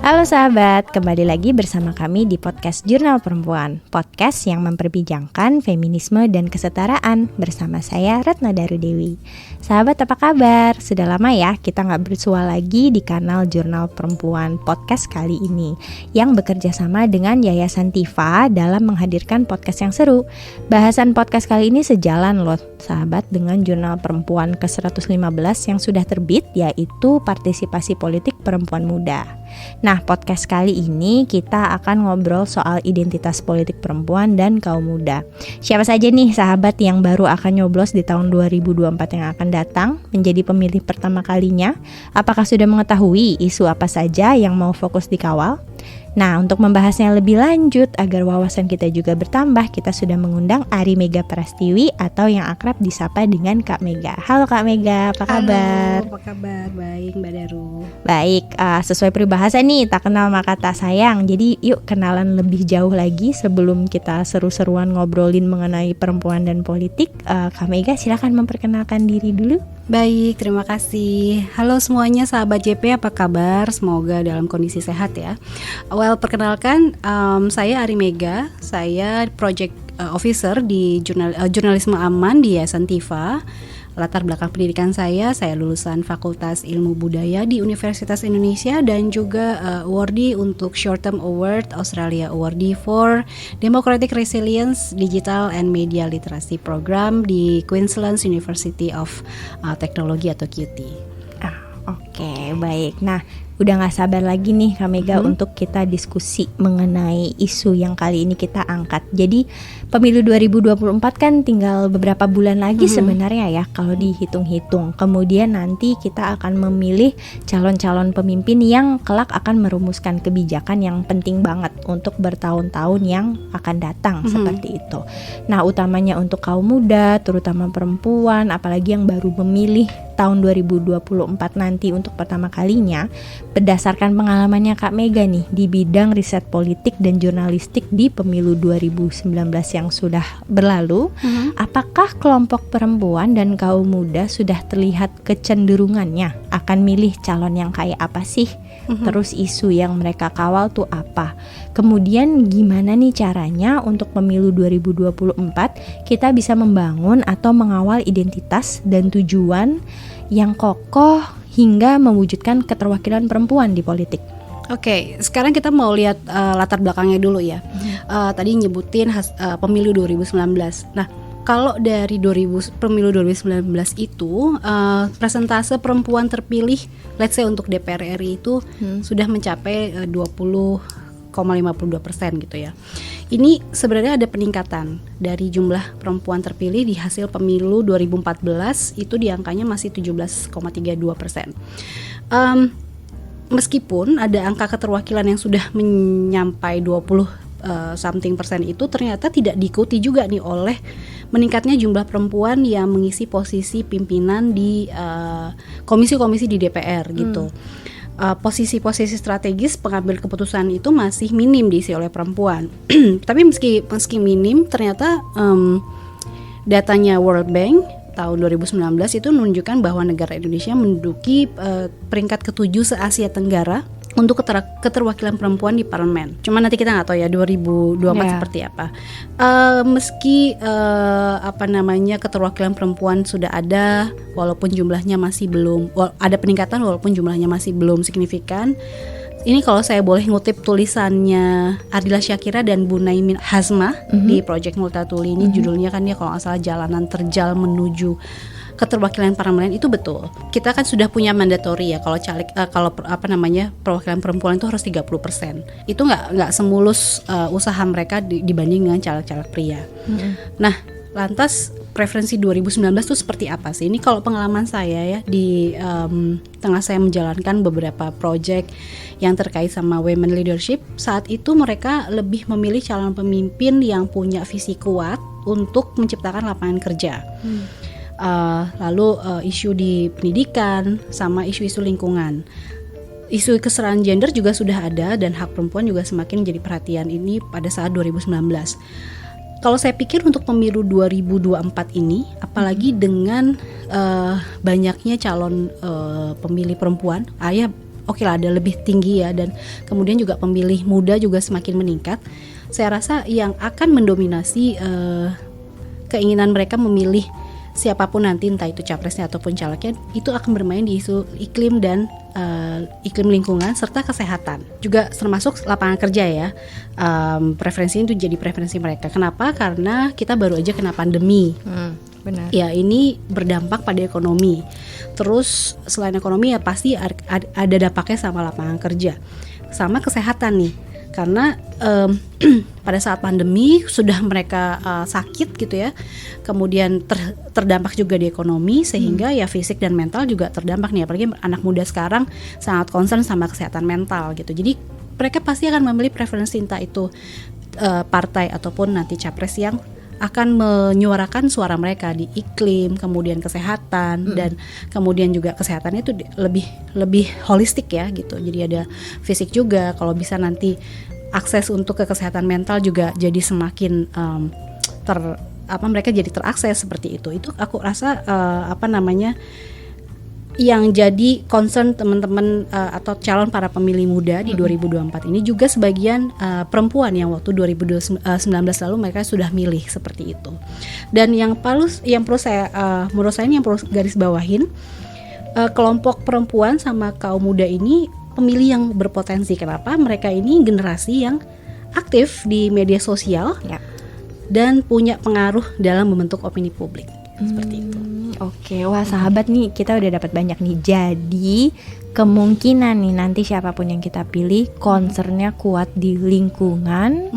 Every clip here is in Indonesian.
Halo sahabat, kembali lagi bersama kami di podcast Jurnal Perempuan, podcast yang memperbincangkan feminisme dan kesetaraan bersama saya Retna Darudewi. Sahabat apa kabar? Sudah lama ya kita nggak bersua lagi di kanal Jurnal Perempuan podcast kali ini yang bekerja sama dengan Yayasan Tifa dalam menghadirkan podcast yang seru. Bahasan podcast kali ini sejalan loh sahabat dengan Jurnal Perempuan ke-115 yang sudah terbit, yaitu Partisipasi Politik Perempuan Muda. Nah, podcast kali ini kita akan ngobrol soal identitas politik perempuan dan kaum muda. Siapa saja nih sahabat yang baru akan nyoblos di tahun 2024 yang akan datang menjadi pemilih pertama kalinya? Apakah sudah mengetahui isu apa saja yang mau fokus dikawal? Nah, untuk membahasnya lebih lanjut agar wawasan kita juga bertambah, kita sudah mengundang Ari Mega Prastiwi atau yang akrab disapa dengan Kak Mega. Halo Kak Mega, apa kabar? Halo, apa kabar? Baik, Mbak Daru. Baik, sesuai peribahasa nih, tak kenal maka tak sayang. Jadi yuk kenalan lebih jauh lagi sebelum kita seru-seruan ngobrolin mengenai perempuan dan politik. Kak Mega silakan memperkenalkan diri dulu. Baik, terima kasih. Halo semuanya sahabat JP, apa kabar? Semoga dalam kondisi sehat ya. Well, perkenalkan, saya Ari Mega. Saya Project Officer di Jurnalisme Aman di Yayasan Tifa. Latar belakang pendidikan saya lulusan Fakultas Ilmu Budaya di Universitas Indonesia dan juga awardee untuk Short Term Award Australia Awardee for Democratic Resilience Digital and Media Literacy Program di Queensland University of Technology atau QT. Oke, baik. Nah, udah gak sabar lagi nih Kak Mega untuk kita diskusi mengenai isu yang kali ini kita angkat. Jadi pemilu 2024 kan tinggal beberapa bulan lagi sebenarnya ya kalau dihitung-hitung. Kemudian nanti kita akan memilih calon-calon pemimpin yang kelak akan merumuskan kebijakan yang penting banget untuk bertahun-tahun yang akan datang seperti itu. Nah, utamanya untuk kaum muda, terutama perempuan, apalagi yang baru memilih tahun 2024 nanti untuk pertama kalinya. Berdasarkan pengalamannya Kak Mega nih di bidang riset politik dan jurnalistik di pemilu 2019 yang sudah berlalu, apakah kelompok perempuan dan kaum muda sudah terlihat kecenderungannya akan milih calon yang kayak apa sih? Terus isu yang mereka kawal tuh apa? Kemudian gimana nih caranya untuk pemilu 2024 kita bisa membangun atau mengawal identitas dan tujuan yang kokoh hingga mewujudkan keterwakilan perempuan di politik. Oke, sekarang kita mau lihat latar belakangnya dulu ya. Tadi nyebutin pemilu 2019. Nah, kalau dari pemilu 2019 itu persentase perempuan terpilih, let's say untuk DPR RI itu sudah mencapai 20,52% gitu ya. Ini sebenarnya ada peningkatan dari jumlah perempuan terpilih di hasil pemilu 2014 itu di angkanya masih 17,32%. Meskipun ada angka keterwakilan yang sudah menyampai 20% itu ternyata tidak diikuti juga nih oleh meningkatnya jumlah perempuan yang mengisi posisi pimpinan di komisi-komisi di DPR gitu. Posisi-posisi strategis pengambil keputusan itu masih minim diisi oleh perempuan. Tapi meski minim, ternyata datanya World Bank tahun 2019 itu menunjukkan bahwa negara Indonesia menduduki peringkat ke-7 se-Asia Tenggara untuk keterwakilan perempuan di parlemen. Cuma nanti kita nggak tahu ya 2024 seperti apa. Meski keterwakilan perempuan sudah ada, walaupun jumlahnya masih belum ada peningkatan, walaupun jumlahnya masih belum signifikan. Ini kalau saya boleh ngutip tulisannya Ardila Syakira dan Bu Naimin Hazmah di Project Multatuli ini, judulnya kan dia kalau nggak salah Jalanan Terjal Menuju Keterwakilan Parlemen, itu betul. Kita kan sudah punya mandatory ya kalau perwakilan perempuan itu harus 30%. Itu nggak semulus usaha mereka dibanding dengan caleg-caleg pria. Nah, lantas preferensi 2019 itu seperti apa sih? Ini kalau pengalaman saya ya di tengah saya menjalankan beberapa project yang terkait sama women leadership, saat itu mereka lebih memilih calon pemimpin yang punya visi kuat untuk menciptakan lapangan kerja. Lalu isu di pendidikan sama isu-isu lingkungan. Isu kesetaraan gender juga sudah ada dan hak perempuan juga semakin menjadi perhatian ini pada saat 2019. Kalau saya pikir untuk pemilu 2024 ini, apalagi dengan banyaknya calon pemilih perempuan, oke lah ada lebih tinggi ya, dan kemudian juga pemilih muda juga semakin meningkat. Saya rasa yang akan mendominasi keinginan mereka memilih siapapun nanti, entah itu capresnya ataupun calegnya, itu akan bermain di isu iklim dan iklim lingkungan serta kesehatan. Juga termasuk lapangan kerja ya. Preferensi itu jadi preferensi mereka. Kenapa? Karena kita baru aja kena pandemi. Benar. Ya, ini berdampak pada ekonomi. Terus selain ekonomi ya pasti ada dampaknya sama lapangan kerja, sama kesehatan nih. Karena pada saat pandemi sudah mereka sakit gitu ya, kemudian terdampak juga di ekonomi, sehingga ya fisik dan mental juga terdampak nih. Apalagi anak muda sekarang sangat concern sama kesehatan mental gitu. Jadi mereka pasti akan memilih preferensi, entah itu partai ataupun nanti capres yang akan menyuarakan suara mereka di iklim, kemudian kesehatan, dan kemudian juga kesehatannya itu lebih holistik ya gitu. Jadi ada fisik juga, kalau bisa nanti akses untuk ke kesehatan mental juga jadi semakin mereka jadi terakses seperti itu. Itu aku rasa yang jadi concern teman-teman atau calon para pemilih muda di 2024 ini, juga sebagian perempuan yang waktu 2019 lalu mereka sudah milih seperti itu. Dan yang perlu saya menurut saya ini yang perlu garis bawahin, kelompok perempuan sama kaum muda ini pemilih yang berpotensi. Kenapa? Mereka ini generasi yang aktif di media sosial dan punya pengaruh dalam membentuk opini publik. Seperti itu. Oke, wah sahabat nih, kita udah dapat banyak nih. Jadi kemungkinan nih nanti siapapun yang kita pilih concernnya kuat di lingkungan,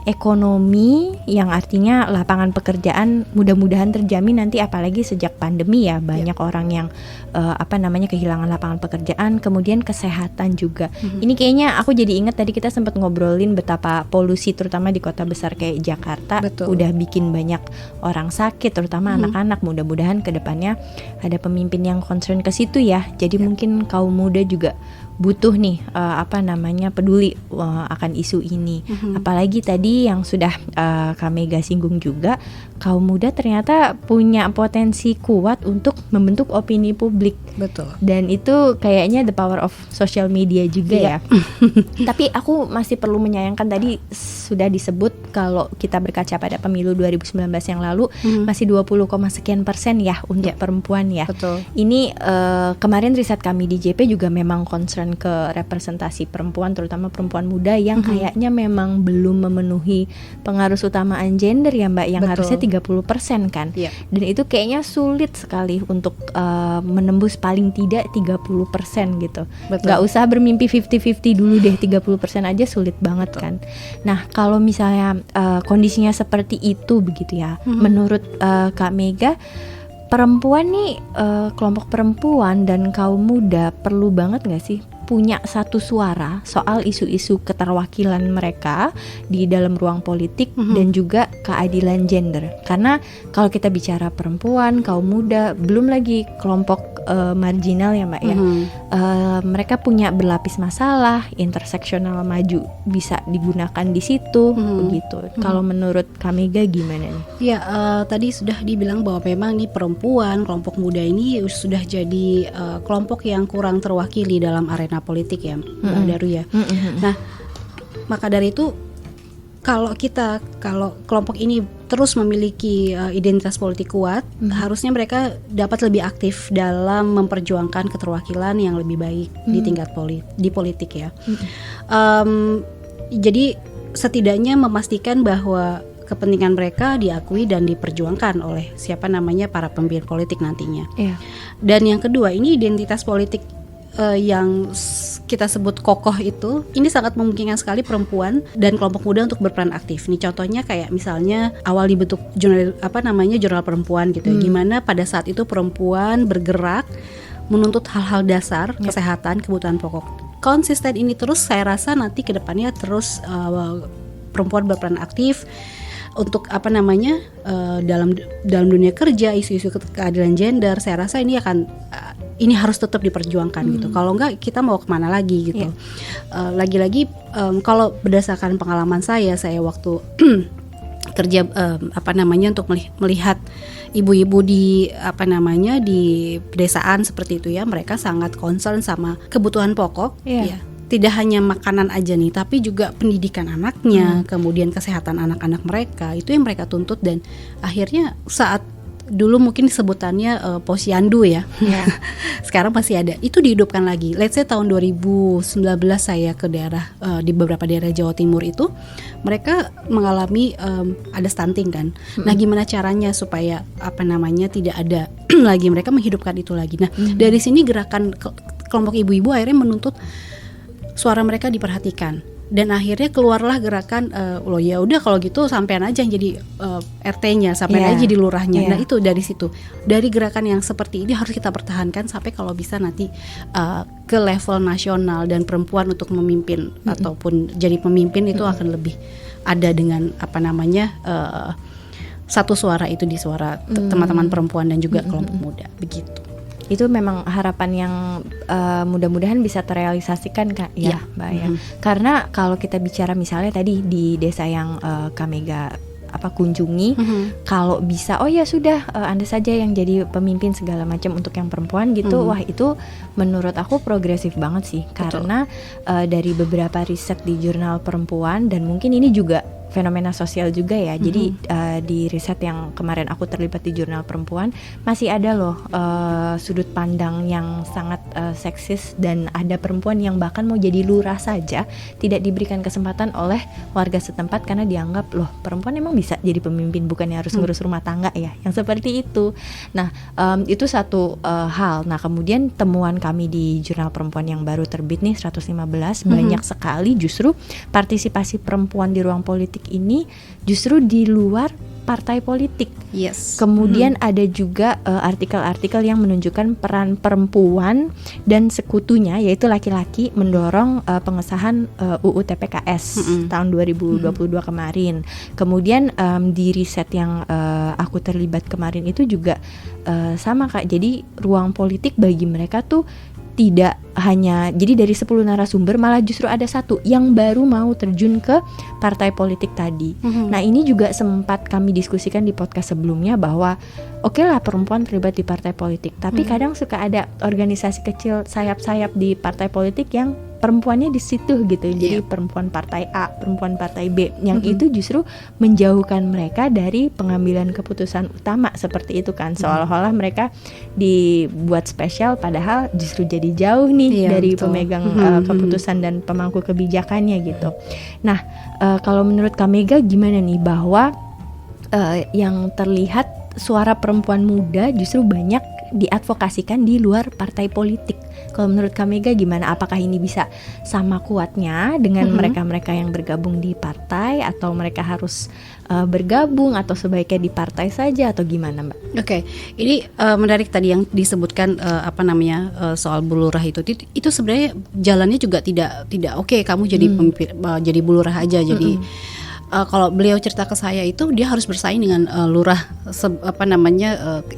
ekonomi, yang artinya lapangan pekerjaan mudah-mudahan terjamin nanti, apalagi sejak pandemi ya banyak orang yang kehilangan lapangan pekerjaan, kemudian kesehatan juga. Ini kayaknya aku jadi ingat tadi kita sempat ngobrolin betapa polusi terutama di kota besar kayak Jakarta. Betul. Udah bikin banyak orang sakit, terutama anak-anak. Mudah-mudahan kedepannya ada pemimpin yang concern ke situ ya. Jadi mungkin kaum muda juga butuh nih peduli akan isu ini. Apalagi tadi yang sudah Kak Mega singgung juga, kaum muda ternyata punya potensi kuat untuk membentuk opini publik. Betul. Dan itu kayaknya the power of social media juga ya. Tapi aku masih perlu menyayangkan, tadi sudah disebut kalau kita berkaca pada pemilu 2019 yang lalu masih 20, sekian persen ya untuk perempuan ya. Betul. Ini kemarin riset kami di JP juga memang concern ke representasi perempuan, terutama perempuan muda yang kayaknya memang belum memenuhi pengaruh utamaan gender ya Mbak, yang harusnya 30% kan. Dan itu kayaknya sulit sekali untuk menembus paling tidak 30% gitu. Gak usah bermimpi 50-50 dulu deh, 30% aja sulit banget kan. Nah kalau misalnya kondisinya seperti itu begitu ya, menurut Kak Mega, perempuan nih, kelompok perempuan dan kaum muda perlu banget gak sih punya satu suara soal isu-isu keterwakilan mereka di dalam ruang politik dan juga keadilan gender? Karena kalau kita bicara perempuan, kaum muda, belum lagi kelompok marginal ya Mbak ya, mereka punya berlapis masalah, interseksional maju bisa digunakan di situ begitu. Kalau menurut Kak Mega gimana nih? Ya, tadi sudah dibilang bahwa memang nih perempuan, kelompok muda ini sudah jadi kelompok yang kurang terwakili dalam arena politik ya, Mbak Daru ya. Nah, maka dari itu kalau kelompok ini terus memiliki identitas politik kuat, harusnya mereka dapat lebih aktif dalam memperjuangkan keterwakilan yang lebih baik di tingkat politik ya. Jadi setidaknya memastikan bahwa kepentingan mereka diakui dan diperjuangkan oleh para pemimpin politik nantinya. Dan yang kedua, ini identitas politik yang kita sebut kokoh itu, ini sangat memungkinkan sekali perempuan dan kelompok muda untuk berperan aktif. Nih contohnya kayak misalnya awal dibentuk jurnal perempuan gitu ya, gimana pada saat itu perempuan bergerak menuntut hal-hal dasar kesehatan, kebutuhan pokok. Konsisten ini terus, saya rasa nanti kedepannya terus perempuan berperan aktif untuk dalam dunia kerja, isu-isu keadilan gender. Saya rasa ini ini harus tetap diperjuangkan gitu. Kalau enggak, kita mau kemana lagi gitu. Lagi-lagi kalau berdasarkan pengalaman saya waktu kerja untuk melihat ibu-ibu di di pedesaan seperti itu ya, mereka sangat concern sama kebutuhan pokok ya. Tidak hanya makanan aja nih, tapi juga pendidikan anaknya, kemudian kesehatan anak-anak mereka, itu yang mereka tuntut. Dan akhirnya saat dulu mungkin sebutannya posyandu ya, sekarang masih ada, itu dihidupkan lagi. Let's say tahun 2019 saya ke daerah di beberapa daerah Jawa Timur itu, mereka mengalami ada stunting kan. Nah, gimana caranya supaya tidak ada lagi, mereka menghidupkan itu lagi. Nah, dari sini gerakan kelompok ibu-ibu akhirnya menuntut suara mereka diperhatikan. Dan akhirnya keluarlah gerakan ya udah kalau gitu sampean aja yang jadi RT-nya, sampean aja jadi lurahnya. Nah, itu dari situ. Dari gerakan yang seperti ini harus kita pertahankan sampai kalau bisa nanti ke level nasional, dan perempuan untuk memimpin ataupun jadi pemimpin itu akan lebih ada dengan satu suara itu di suara teman-teman perempuan dan juga kelompok muda, begitu. Itu memang harapan yang mudah-mudahan bisa terrealisasikan Kak ya, Mbak ya. Karena kalau kita bicara misalnya tadi di desa yang Kak Mega kunjungi, kalau bisa oh ya sudah Anda saja yang jadi pemimpin segala macam untuk yang perempuan gitu. Wah, itu menurut aku progresif banget sih. Betul. Karena dari beberapa riset di jurnal perempuan, dan mungkin ini juga fenomena sosial juga ya. Jadi di riset yang kemarin aku terlibat di jurnal perempuan, masih ada loh sudut pandang yang sangat seksis, dan ada perempuan yang bahkan mau jadi lurah saja tidak diberikan kesempatan oleh warga setempat karena dianggap loh perempuan emang bisa jadi pemimpin, bukannya harus ngurus rumah tangga ya, yang seperti itu. Nah, itu satu hal. Nah, kemudian temuan kami di jurnal perempuan yang baru terbit nih 115, banyak sekali justru partisipasi perempuan di ruang politik ini justru di luar partai politik. Kemudian ada juga artikel-artikel yang menunjukkan peran perempuan dan sekutunya, yaitu laki-laki, mendorong pengesahan UU TPKS tahun 2022 kemarin. Kemudian di riset yang aku terlibat kemarin itu juga sama Kak. Jadi ruang politik bagi mereka tuh tidak hanya, jadi dari 10 narasumber malah justru ada satu yang baru mau terjun ke partai politik tadi. Nah, ini juga sempat kami diskusikan di podcast sebelumnya bahwa oke lah perempuan terlibat di partai politik, tapi kadang suka ada organisasi kecil sayap-sayap di partai politik yang perempuannya di situ gitu. Jadi perempuan partai A, perempuan partai B, yang itu justru menjauhkan mereka dari pengambilan keputusan utama seperti itu kan. Seolah-olah mereka dibuat spesial padahal justru jadi jauh nih dari pemegang keputusan dan pemangku kebijakannya gitu. Nah, kalau menurut Kak Mega gimana nih, bahwa yang terlihat suara perempuan muda justru banyak diadvokasikan di luar partai politik. Kalau menurut Kak Mega gimana? Apakah ini bisa sama kuatnya dengan mereka-mereka yang bergabung di partai, atau mereka harus bergabung, atau sebaiknya di partai saja, atau gimana Mbak? Oke, ini menarik tadi yang disebutkan soal bulurah itu sebenarnya jalannya juga tidak oke. Kamu jadi jadi bulurah aja. Jadi kalau beliau cerita ke saya itu dia harus bersaing dengan lurah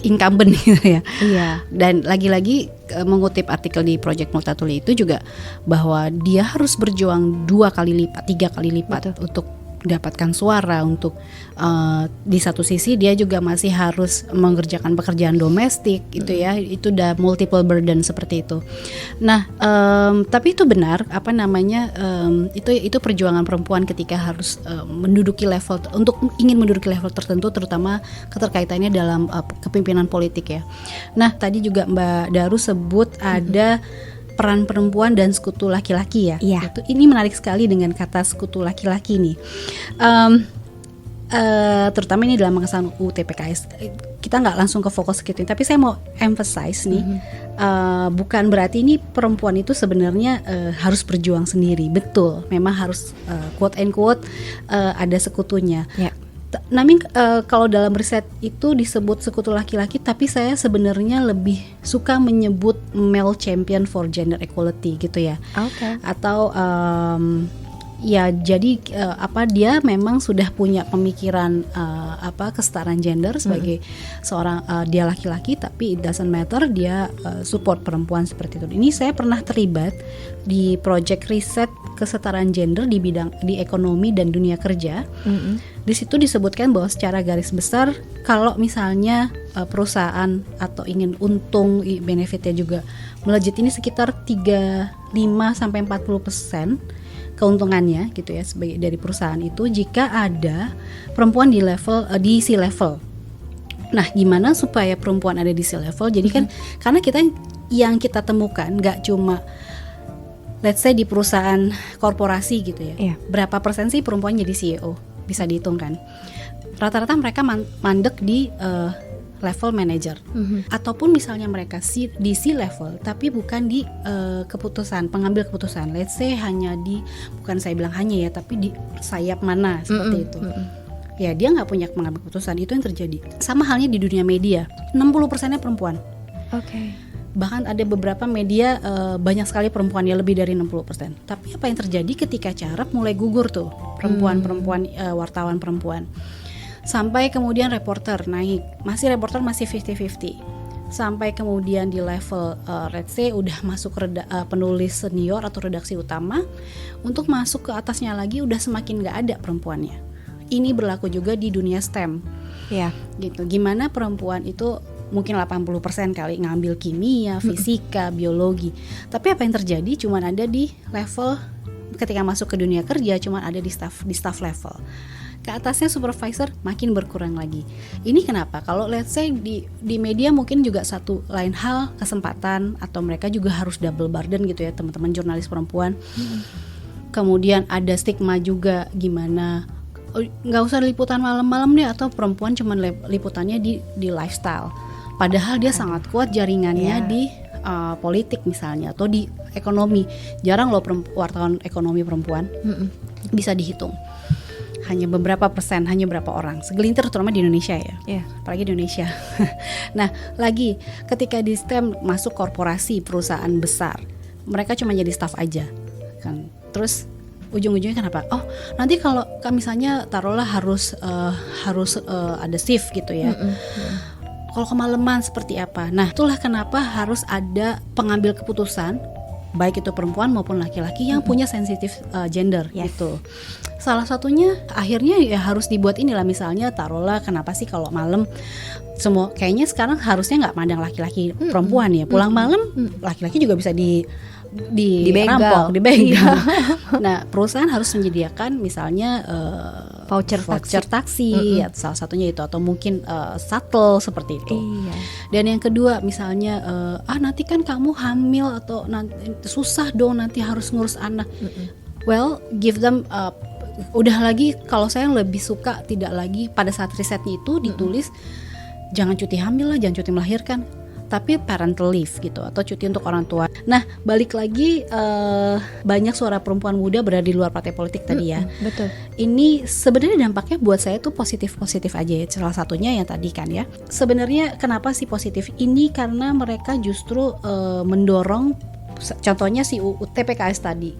incumbent gitu ya. Dan lagi-lagi mengutip artikel di Project Multatuli itu juga bahwa dia harus berjuang 2 kali lipat, 3 kali lipat untuk mendapatkan suara. Untuk di satu sisi dia juga masih harus mengerjakan pekerjaan domestik gitu ya, itu udah multiple burden seperti itu. Nah, tapi itu benar itu perjuangan perempuan ketika harus menduduki level, untuk ingin menduduki level tertentu, terutama keterkaitannya dalam kepemimpinan politik ya. Nah, tadi juga Mbak Daru sebut ada peran perempuan dan sekutu laki-laki ya. Ini menarik sekali dengan kata sekutu laki-laki nih. Terutama ini dalam pengesahan UU TPKS. Kita nggak langsung ke fokus gitu, tapi saya mau emphasize nih, bukan berarti ini perempuan itu sebenarnya harus berjuang sendiri. Betul, memang harus quote and quote ada sekutunya. Namun kalau dalam riset itu disebut sekutu laki-laki, tapi saya sebenarnya lebih suka menyebut male champion for gender equality gitu ya. Atau Ya, jadi dia memang sudah punya pemikiran kesetaraan gender sebagai seorang dia laki-laki, tapi it doesn't matter, dia support perempuan seperti itu. Ini saya pernah terlibat di project riset kesetaraan gender di bidang di ekonomi dan dunia kerja. Di situ disebutkan bahwa secara garis besar kalau misalnya perusahaan atau ingin untung benefitnya juga melejit, ini sekitar 35-40% keuntungannya gitu ya sebagai dari perusahaan itu jika ada perempuan di level di C-level. Nah, gimana supaya perempuan ada di C-level? Jadi kan karena yang kita temukan nggak cuma let's say di perusahaan korporasi gitu ya. Iya. Berapa persen sih perempuan jadi CEO? Bisa dihitung kan. Rata-rata mereka mandek di level manager, ataupun misalnya mereka di C-level tapi bukan di pengambil keputusan. Let's say hanya bukan saya bilang hanya ya, tapi di sayap mana seperti itu. Ya, dia nggak punya pengambil keputusan, itu yang terjadi. Sama halnya di dunia media, 60%-nya perempuan. Oke. Bahkan ada beberapa media banyak sekali perempuannya, lebih dari 60%. Tapi apa yang terjadi ketika Carap mulai gugur tuh perempuan-perempuan wartawan perempuan. Sampai kemudian reporter naik, reporter masih 50-50. Sampai kemudian di level let's say udah masuk penulis senior atau redaksi utama, untuk masuk ke atasnya lagi udah semakin gak ada perempuannya. Ini berlaku juga di dunia STEM. Ya. Gitu. Gimana perempuan itu mungkin 80% kali ngambil kimia, fisika, biologi. Tapi apa yang terjadi cuman ada di level ketika masuk ke dunia kerja cuman ada di staff level. Ke atasnya supervisor makin berkurang lagi. Ini kenapa? Kalau let's say di media mungkin juga satu lain hal kesempatan, atau mereka juga harus double burden gitu ya teman-teman jurnalis perempuan. Kemudian ada stigma juga, gimana nggak usah liputan malam-malam deh, atau perempuan cuman liputannya di lifestyle. Padahal dia sangat kuat jaringannya di politik misalnya, atau di ekonomi. Jarang loh wartawan ekonomi perempuan, bisa dihitung. Hanya beberapa persen, hanya beberapa orang, segelintir terutama di Indonesia ya, apalagi di Indonesia. Nah, lagi ketika di STEM masuk korporasi, perusahaan besar, mereka cuma jadi staff aja kan. Terus ujung-ujungnya kenapa? Oh, nanti kalau misalnya taruhlah harus ada shift gitu ya. Kalau kemalaman seperti apa? Nah, itulah kenapa harus ada pengambil keputusan, baik itu perempuan maupun laki-laki yang punya sensitif gender gitu. Salah satunya akhirnya ya harus dibuat inilah, misalnya taruhlah kenapa sih kalau malam semua kayaknya sekarang harusnya nggak pandang laki-laki perempuan ya, pulang malam laki-laki juga bisa dirampok, dibegal. Nah, perusahaan harus menyediakan misalnya voucher taksi ya, salah satunya itu, atau mungkin shuttle seperti itu. Iya. Dan yang kedua misalnya nanti kan kamu hamil atau nanti susah dong, nanti harus ngurus anak. Well, give them udah lagi, kalau saya lebih suka tidak lagi pada saat risetnya itu ditulis jangan cuti hamil lah, jangan cuti melahirkan, tapi parental leave gitu, atau cuti untuk orang tua. Nah, balik lagi banyak suara perempuan muda berada di luar partai politik tadi ya. Betul. Ini sebenarnya dampaknya buat saya tuh positif aja ya. Salah satunya yang tadi kan ya. Sebenarnya kenapa sih positif? Ini karena mereka justru mendorong, contohnya si UU TPKS tadi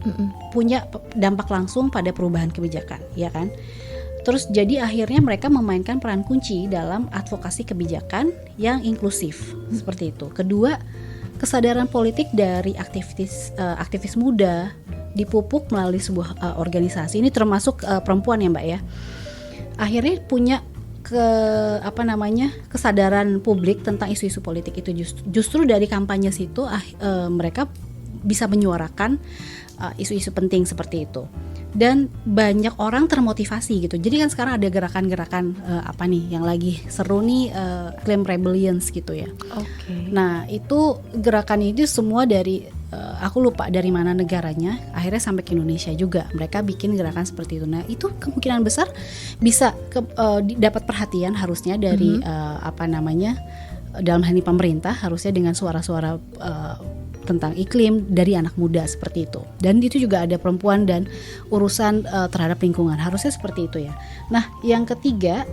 punya dampak langsung pada perubahan kebijakan, ya kan? Terus jadi akhirnya mereka memainkan peran kunci dalam advokasi kebijakan yang inklusif seperti itu. Kedua, kesadaran politik dari aktivis muda dipupuk melalui sebuah organisasi. Ini termasuk perempuan ya Mbak ya. Akhirnya punya kesadaran publik tentang isu-isu politik itu. Justru dari kampanye situ mereka bisa menyuarakan isu-isu penting seperti itu, dan banyak orang termotivasi gitu. Jadi kan sekarang ada gerakan-gerakan yang lagi seru nih, claim rebellions gitu ya. Nah, itu gerakan itu semua dari aku lupa dari mana negaranya, akhirnya sampai ke Indonesia juga mereka bikin gerakan seperti itu. Nah, itu kemungkinan besar bisa dapat perhatian harusnya dari dalam hal ini pemerintah, harusnya dengan suara-suara tentang iklim dari anak muda seperti itu. Dan itu juga ada perempuan dan urusan terhadap lingkungan, harusnya seperti itu ya. Nah, yang ketiga,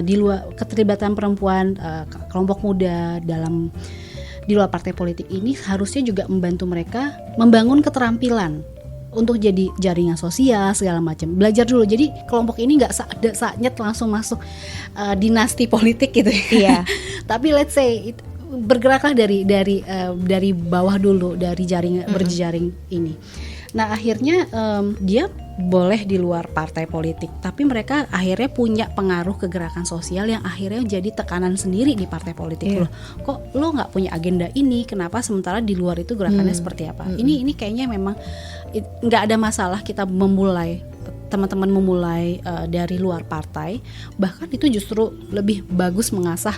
di luar keterlibatan perempuan, kelompok muda di luar partai politik ini harusnya juga membantu mereka membangun keterampilan untuk jadi jaringan sosial segala macam. Belajar dulu. Jadi kelompok ini nggak saatnya langsung masuk dinasti politik gitu ya. Iya. Tapi let's say bergeraklah dari bawah dulu, dari jaringan berjejaring ini. Nah akhirnya dia boleh di luar partai politik, tapi mereka akhirnya punya pengaruh ke gerakan sosial yang akhirnya jadi tekanan sendiri di partai politik. Loh, kok lo nggak punya agenda ini? Kenapa sementara di luar itu gerakannya seperti apa? Ini kayaknya memang nggak ada masalah kita memulai, teman-teman memulai dari luar partai, bahkan itu justru lebih bagus mengasah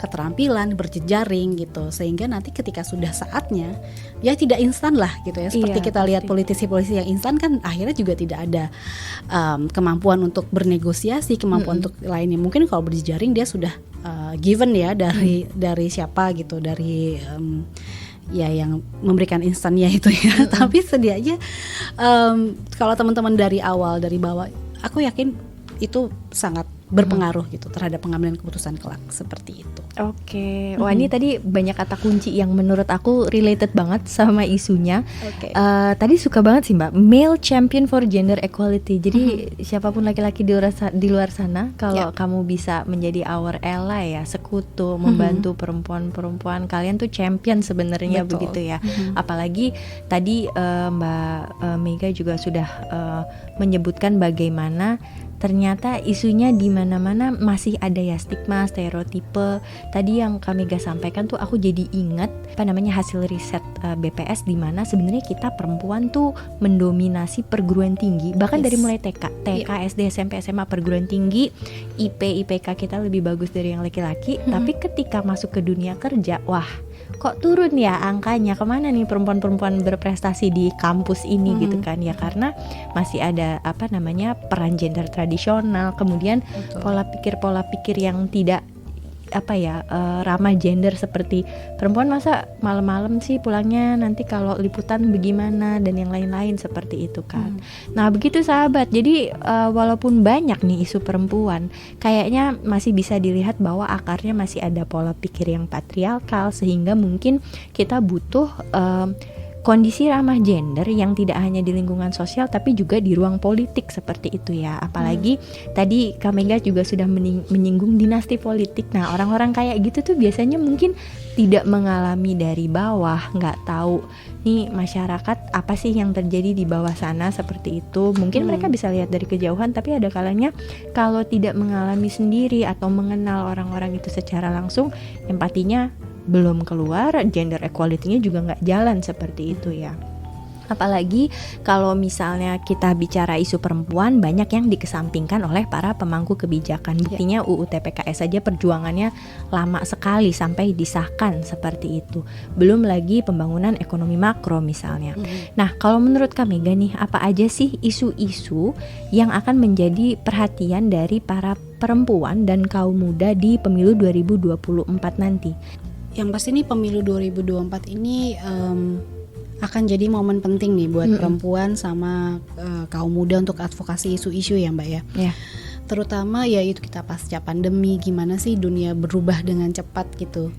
keterampilan berjejaring gitu, sehingga nanti ketika sudah saatnya ya tidak instan lah gitu ya, seperti kita lihat politisi-politisi yang instan kan akhirnya juga tidak ada kemampuan untuk bernegosiasi, kemampuan untuk lainnya. Mungkin kalau berjejaring dia sudah given ya dari siapa gitu, dari ya yang memberikan instannya itu ya. Tapi setidaknya kalau teman-teman dari awal, dari bawah, aku yakin itu sangat berpengaruh gitu terhadap pengambilan keputusan kelak seperti itu. Oke, wah ini tadi banyak kata kunci yang menurut aku related banget sama isunya. Tadi suka banget sih Mbak, male champion for gender equality. Jadi siapapun laki-laki di luar sana, kalau kamu bisa menjadi our ally ya, sekutu, membantu perempuan-perempuan, kalian tuh champion sebenarnya. Betul. Begitu ya. Apalagi tadi Mbak Mega juga sudah menyebutkan bagaimana ternyata isunya di mana-mana masih ada ya stigma, stereotipe. Tadi yang kami gak sampaikan tuh aku jadi ingat hasil riset BPS di mana sebenarnya kita perempuan tuh mendominasi perguruan tinggi, bahkan dari mulai TK, SD, SMP, SMA, perguruan tinggi, IPK kita lebih bagus dari yang laki-laki. Tapi ketika masuk ke dunia kerja, wah kok turun ya angkanya, kemana nih perempuan-perempuan berprestasi di kampus ini gitu kan ya, karena masih ada peran gender tradisional, kemudian pola pikir yang tidak ramah gender, seperti perempuan masa malam-malam sih pulangnya, nanti kalau liputan bagaimana, dan yang lain-lain seperti itu kan. Nah begitu sahabat, jadi walaupun banyak nih isu perempuan, kayaknya masih bisa dilihat bahwa akarnya masih ada pola pikir yang patriarkal, sehingga mungkin kita butuh kondisi ramah gender yang tidak hanya di lingkungan sosial tapi juga di ruang politik seperti itu ya. Apalagi tadi Kak Mega juga sudah menyinggung dinasti politik. Nah orang-orang kayak gitu tuh biasanya mungkin tidak mengalami dari bawah, nggak tahu nih masyarakat apa sih yang terjadi di bawah sana seperti itu. Mungkin mereka bisa lihat dari kejauhan, tapi ada kalanya kalau tidak mengalami sendiri atau mengenal orang-orang itu secara langsung, empatinya belum keluar, gender equality-nya juga nggak jalan seperti itu ya. Apalagi kalau misalnya kita bicara isu perempuan, banyak yang dikesampingkan oleh para pemangku kebijakan. Buktinya UU TPKS saja perjuangannya lama sekali sampai disahkan seperti itu. Belum lagi pembangunan ekonomi makro misalnya. Nah kalau menurut Kak Mega nih, apa aja sih isu-isu yang akan menjadi perhatian dari para perempuan dan kaum muda di pemilu 2024 nanti? Yang pasti nih pemilu 2024 ini akan jadi momen penting nih buat perempuan sama kaum muda untuk advokasi isu-isu ya Mbak ya. Terutama ya itu kita pasca pandemi, gimana sih dunia berubah dengan cepat gitu.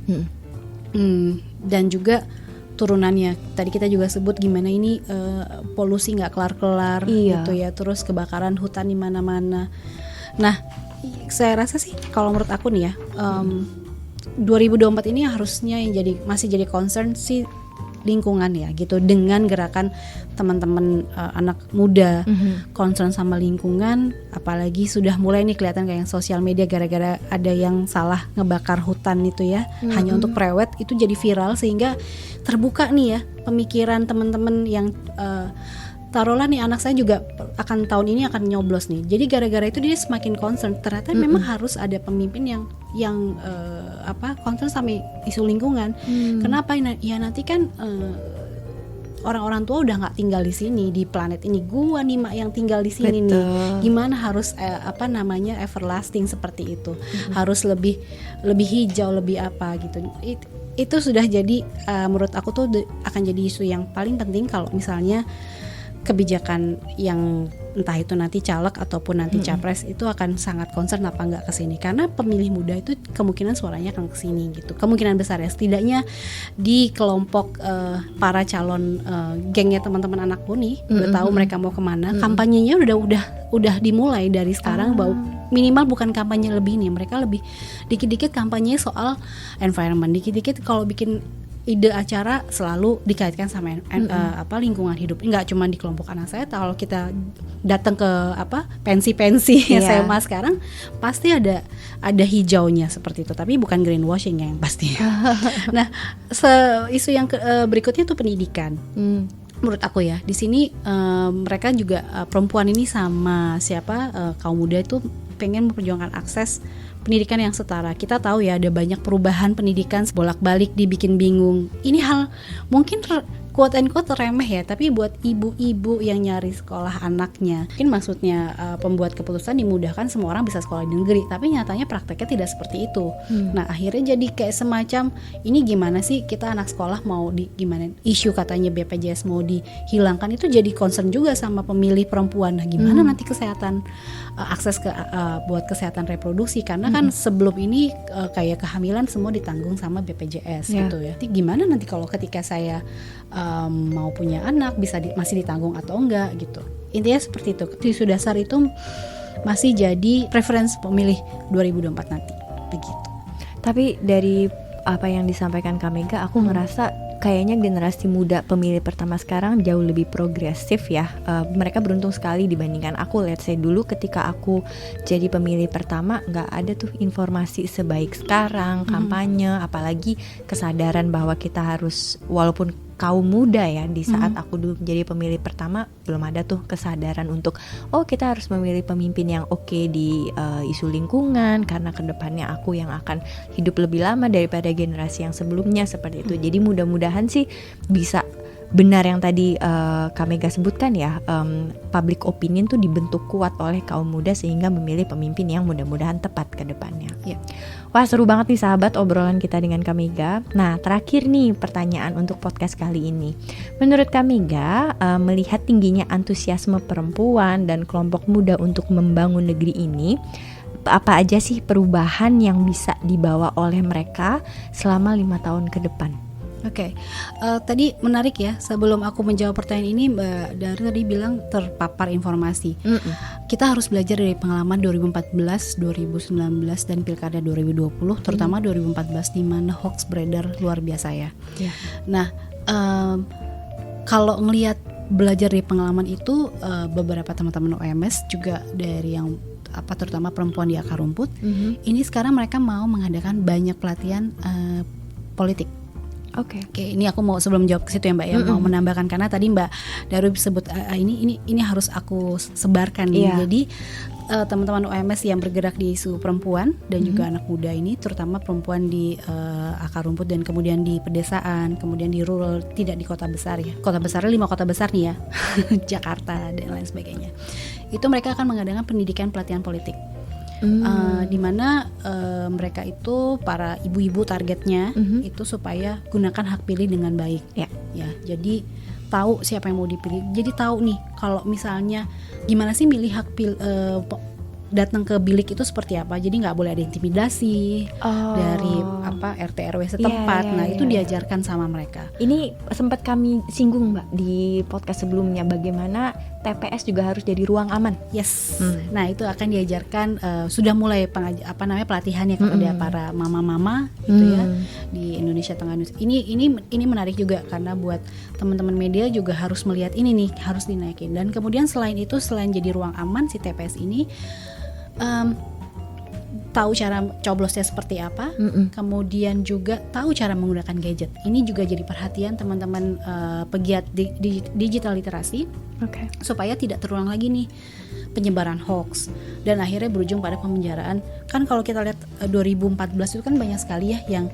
Dan juga turunannya, tadi kita juga sebut gimana ini polusi nggak kelar-kelar gitu ya, terus kebakaran hutan di mana-mana. Nah saya rasa sih kalau menurut aku nih ya, 2024 ini harusnya yang masih jadi concern sih lingkungan ya gitu, dengan gerakan teman-teman anak muda concern sama lingkungan. Apalagi sudah mulai nih kelihatan kayak sosial media, gara-gara ada yang salah ngebakar hutan itu ya, hanya untuk prewed, itu jadi viral sehingga terbuka nih ya pemikiran teman-teman yang taruhlah nih anak saya juga akan tahun ini akan nyoblos nih. Jadi gara-gara itu dia semakin concern. Ternyata memang harus ada pemimpin yang concern sama isu lingkungan. Kenapa? Ya nanti kan orang-orang tua udah nggak tinggal di sini, di planet ini. Gua nih mak yang tinggal di sini nih. Gimana harus everlasting seperti itu. Harus lebih hijau, lebih apa gitu. Itu sudah jadi menurut aku tuh akan jadi isu yang paling penting kalau misalnya kebijakan yang entah itu nanti caleg ataupun nanti capres itu akan sangat concern apa enggak ke sini, karena pemilih muda itu kemungkinan suaranya akan ke sini gitu, kemungkinan besar ya, setidaknya di kelompok para calon gengnya teman-teman anakku nih udah tahu mereka mau kemana. Kampanyenya udah dimulai dari sekarang, bahwa minimal bukan kampanye lebih nih, mereka lebih dikit-dikit kampanye soal environment, dikit-dikit kalau bikin ide acara selalu dikaitkan sama lingkungan hidup. Enggak cuma di kelompok anak saya, kalau kita datang ke pensi-pensi SMA sekarang pasti ada hijaunya seperti itu, tapi bukan greenwashing yang pastinya. Nah, isu yang berikutnya tuh pendidikan. Menurut aku ya, di sini mereka juga perempuan ini sama kaum muda itu pengen memperjuangkan akses pendidikan yang setara. Kita tahu ya ada banyak perubahan pendidikan, bolak-balik dibikin bingung. Ini hal mungkin quote and quote remeh ya, tapi buat ibu-ibu yang nyari sekolah anaknya, mungkin maksudnya pembuat keputusan dimudahkan semua orang bisa sekolah di negeri, tapi nyatanya prakteknya tidak seperti itu. Nah, akhirnya jadi kayak semacam ini gimana sih kita anak sekolah mau gimana, isu katanya BPJS mau dihilangkan, itu jadi concern juga sama pemilih perempuan. Nah, gimana nanti kesehatan, akses ke buat kesehatan reproduksi, karena kan sebelum ini kayak kehamilan semua ditanggung sama BPJS gitu ya. Jadi gimana nanti kalau ketika saya mau punya anak masih ditanggung atau enggak gitu. Intinya seperti itu. Isu dasar itu masih jadi preferensi pemilih 2024 nanti begitu. Tapi dari apa yang disampaikan Kak Mega, aku ngerasa kayaknya generasi muda pemilih pertama sekarang jauh lebih progresif ya. Mereka beruntung sekali dibandingkan aku. Let's say dulu ketika aku jadi pemilih pertama nggak ada tuh informasi sebaik sekarang, kampanye, apalagi kesadaran bahwa kita harus, walaupun kaum muda ya, di saat aku dulu menjadi pemilih pertama belum ada tuh kesadaran untuk kita harus memilih pemimpin yang oke di isu lingkungan, karena kedepannya aku yang akan hidup lebih lama daripada generasi yang sebelumnya, seperti itu. Jadi mudah-mudahan sih bisa benar yang tadi Kak Mega sebutkan ya, public opinion tuh dibentuk kuat oleh kaum muda sehingga memilih pemimpin yang mudah-mudahan tepat ke depannya. Ya. Wah, seru banget nih sahabat obrolan kita dengan Kak Mega. Nah, terakhir nih pertanyaan untuk podcast kali ini. Menurut Kak Mega, melihat tingginya antusiasme perempuan dan kelompok muda untuk membangun negeri ini, apa aja sih perubahan yang bisa dibawa oleh mereka selama 5 tahun ke depan? Oke, tadi menarik ya, sebelum aku menjawab pertanyaan ini Mbak Dari tadi bilang terpapar informasi. Kita harus belajar dari pengalaman 2014, 2019 dan Pilkada 2020, terutama 2014 di mana hoax beredar luar biasa ya. Nah, kalau ngelihat belajar dari pengalaman itu, beberapa teman-teman OMS juga dari yang terutama perempuan di akar rumput, ini sekarang mereka mau mengadakan banyak pelatihan politik. Oke, ini aku mau sebelum jawab ke situ ya Mbak ya, mau menambahkan karena tadi Mbak Daru sebut ini harus aku sebarkan nih. Jadi teman-teman OMS yang bergerak di isu perempuan dan juga anak muda ini, terutama perempuan di akar rumput dan kemudian di pedesaan, kemudian di rural, tidak di kota besar ya. Kota besarnya 5 kota besar nih ya, Jakarta dan lain sebagainya. Itu mereka akan mengadakan pendidikan pelatihan politik. Di mana mereka itu para ibu-ibu targetnya itu supaya gunakan hak pilih dengan baik ya. Jadi tahu siapa yang mau dipilih. Jadi tahu nih kalau misalnya gimana sih milih hak pilih, datang ke bilik itu seperti apa. Jadi nggak boleh ada intimidasi dari RT RW setempat. Itu diajarkan sama mereka. Ini sempat kami singgung Mbak di podcast sebelumnya, bagaimana TPS juga harus jadi ruang aman. Yes. Nah, itu akan diajarkan, sudah mulai pelatihannya kepada para mama-mama gitu ya di Indonesia Tengah. Ini menarik juga karena buat teman-teman media juga harus melihat ini nih, harus dinaikin. Dan kemudian selain itu, selain jadi ruang aman, si TPS ini tahu cara coblosnya seperti apa, kemudian juga tahu cara menggunakan gadget. Ini juga jadi perhatian teman-teman pegiat digital literasi, supaya tidak terulang lagi nih penyebaran hoax dan akhirnya berujung pada pemenjaraan. Kan kalau kita lihat 2014 itu kan banyak sekali ya yang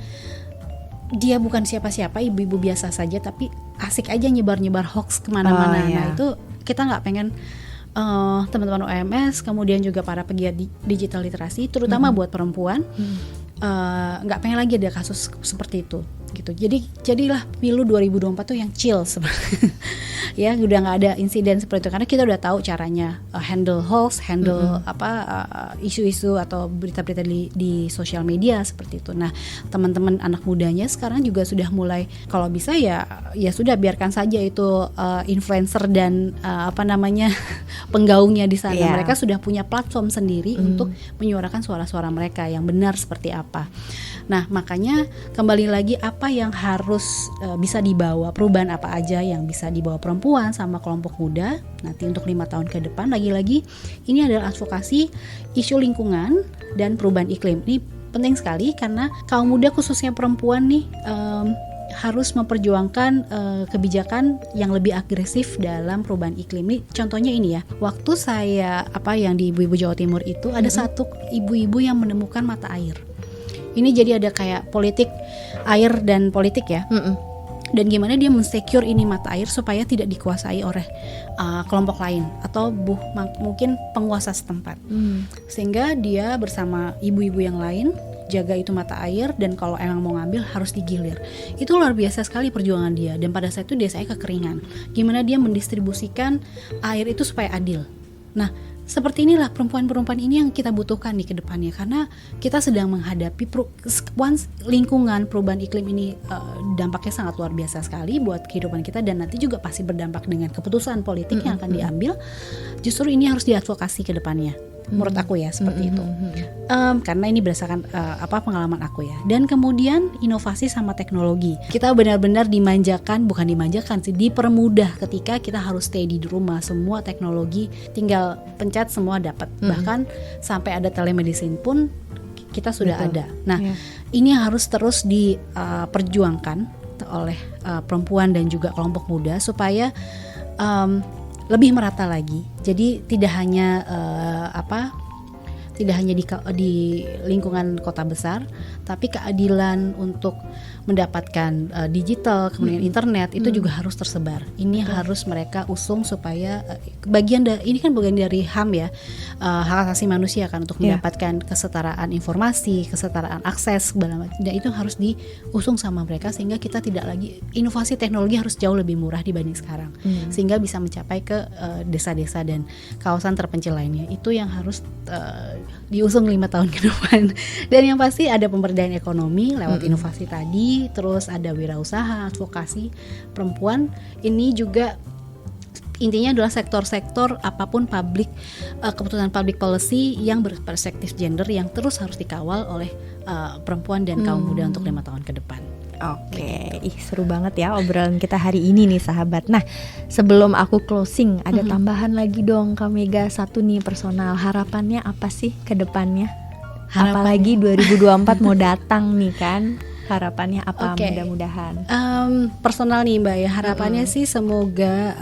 dia bukan siapa-siapa, ibu-ibu biasa saja tapi asik aja nyebar-nyebar hoax kemana-mana. Nah itu kita nggak pengen teman-teman OMS, kemudian juga para pegiat digital literasi, terutama buat perempuan, nggak pengen lagi ada kasus seperti itu. gitu. Jadilah pemilu 2024 tuh yang chill sebenarnya. Ya udah nggak ada insiden seperti itu karena kita udah tahu caranya handle hoax, isu-isu atau berita-berita di sosial media seperti itu. Nah, teman-teman anak mudanya sekarang juga sudah mulai, kalau bisa ya sudah biarkan saja itu influencer dan penggaungnya di sana. Mereka sudah punya platform sendiri untuk menyuarakan suara-suara mereka yang benar seperti apa. Nah, makanya kembali lagi apa yang harus bisa dibawa, perubahan apa aja yang bisa dibawa perempuan sama kelompok muda nanti untuk 5 tahun ke depan. Lagi-lagi ini adalah advokasi isu lingkungan dan perubahan iklim. Ini penting sekali karena kaum muda khususnya perempuan nih harus memperjuangkan kebijakan yang lebih agresif dalam perubahan iklim. Ini contohnya ini ya. Waktu saya yang di Ibu-Ibu Jawa Timur itu ada satu ibu-ibu yang menemukan mata air. Ini jadi ada kayak politik air dan politik ya. Dan gimana dia mensecure ini mata air supaya tidak dikuasai oleh kelompok lain atau mungkin penguasa setempat. Sehingga dia bersama ibu-ibu yang lain jaga itu mata air, dan kalau emang mau ngambil harus digilir. Itu luar biasa sekali perjuangan dia. Dan pada saat itu desanya kekeringan. Gimana dia mendistribusikan air itu supaya adil. Nah, seperti inilah perempuan-perempuan ini yang kita butuhkan nih ke depannya, karena kita sedang menghadapi lingkungan perubahan iklim ini dampaknya sangat luar biasa sekali buat kehidupan kita, dan nanti juga pasti berdampak dengan keputusan politik yang akan diambil. Justru ini harus diadvokasi ke depannya. Menurut aku ya seperti itu. Karena ini berdasarkan pengalaman aku ya. Dan kemudian inovasi sama teknologi. Kita benar-benar bukan dimanjakan sih, dipermudah ketika kita harus stay di rumah. Semua teknologi tinggal pencet semua dapat. Bahkan sampai ada telemedicine pun kita sudah ada. Nah, ini harus terus diperjuangkan oleh perempuan dan juga kelompok muda supaya lebih merata lagi. Jadi tidak hanya di lingkungan kota besar, tapi keadilan untuk mendapatkan digital, kemudian internet itu juga harus tersebar. Ini harus mereka usung supaya ini kan bagian dari HAM ya, hak asasi manusia kan, untuk mendapatkan kesetaraan informasi, kesetaraan akses, dan itu harus diusung sama mereka sehingga kita tidak lagi, inovasi teknologi harus jauh lebih murah dibanding sekarang, sehingga bisa mencapai ke desa-desa dan kawasan terpencil lainnya. Itu yang harus diusung 5 tahun ke depan. Dan yang pasti ada pemberdayaan ekonomi lewat inovasi tadi, terus ada wirausaha, advokasi perempuan. Ini juga intinya adalah sektor-sektor apapun keputusan public policy yang berperspektif gender yang terus harus dikawal oleh perempuan dan kaum muda untuk 5 tahun ke depan. Oke, seru banget ya obrolan kita hari ini nih sahabat. Nah, sebelum aku closing, ada tambahan lagi dong Kak Mega, satu nih personal. Harapannya apa sih ke depannya? Apalagi 2024 mau datang nih kan. Harapannya apa mudah-mudahan? Personal nih Mbak ya, harapannya sih semoga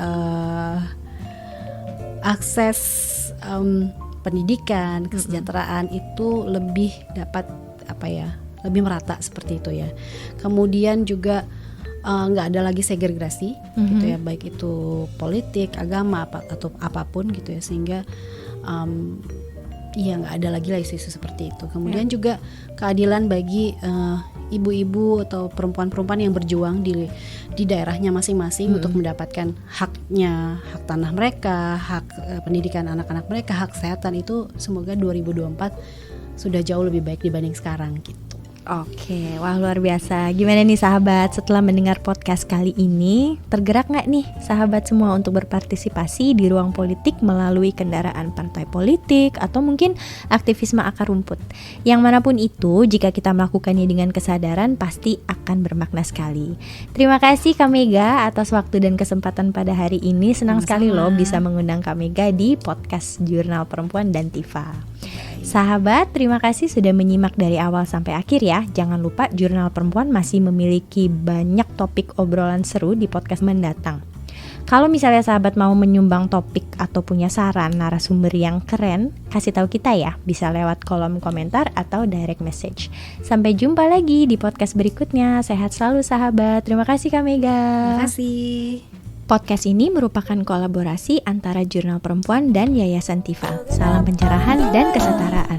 akses pendidikan, kesejahteraan itu lebih dapat lebih merata seperti itu ya. Kemudian juga nggak ada lagi segregasi gitu ya, baik itu politik, agama atau apapun gitu ya, sehingga nggak ada lagi lah isu-isu seperti itu. Kemudian juga keadilan bagi ibu-ibu atau perempuan-perempuan yang berjuang di daerahnya masing-masing untuk mendapatkan haknya, hak tanah mereka, hak pendidikan anak-anak mereka, hak kesehatan. Itu semoga 2024 sudah jauh lebih baik dibanding sekarang gitu. Oke, wah luar biasa. Gimana nih sahabat, setelah mendengar podcast kali ini, tergerak gak nih sahabat semua untuk berpartisipasi di ruang politik melalui kendaraan partai politik atau mungkin aktivisme akar rumput? Yang manapun itu, jika kita melakukannya dengan kesadaran, pasti akan bermakna sekali. Terima kasih Kak Mega atas waktu dan kesempatan pada hari ini. Senang sekali loh bisa mengundang Kak Mega di podcast Jurnal Perempuan dan Tifa. Sahabat, terima kasih sudah menyimak dari awal sampai akhir ya. Jangan lupa Jurnal Perempuan masih memiliki banyak topik obrolan seru di podcast mendatang. Kalau misalnya sahabat mau menyumbang topik atau punya saran narasumber yang keren, kasih tahu kita ya, bisa lewat kolom komentar atau direct message. Sampai jumpa lagi di podcast berikutnya. Sehat selalu sahabat. Terima kasih Kak Mega. Terima kasih. Podcast ini merupakan kolaborasi antara Jurnal Perempuan dan Yayasan Tifa. Salam pencerahan dan kesetaraan.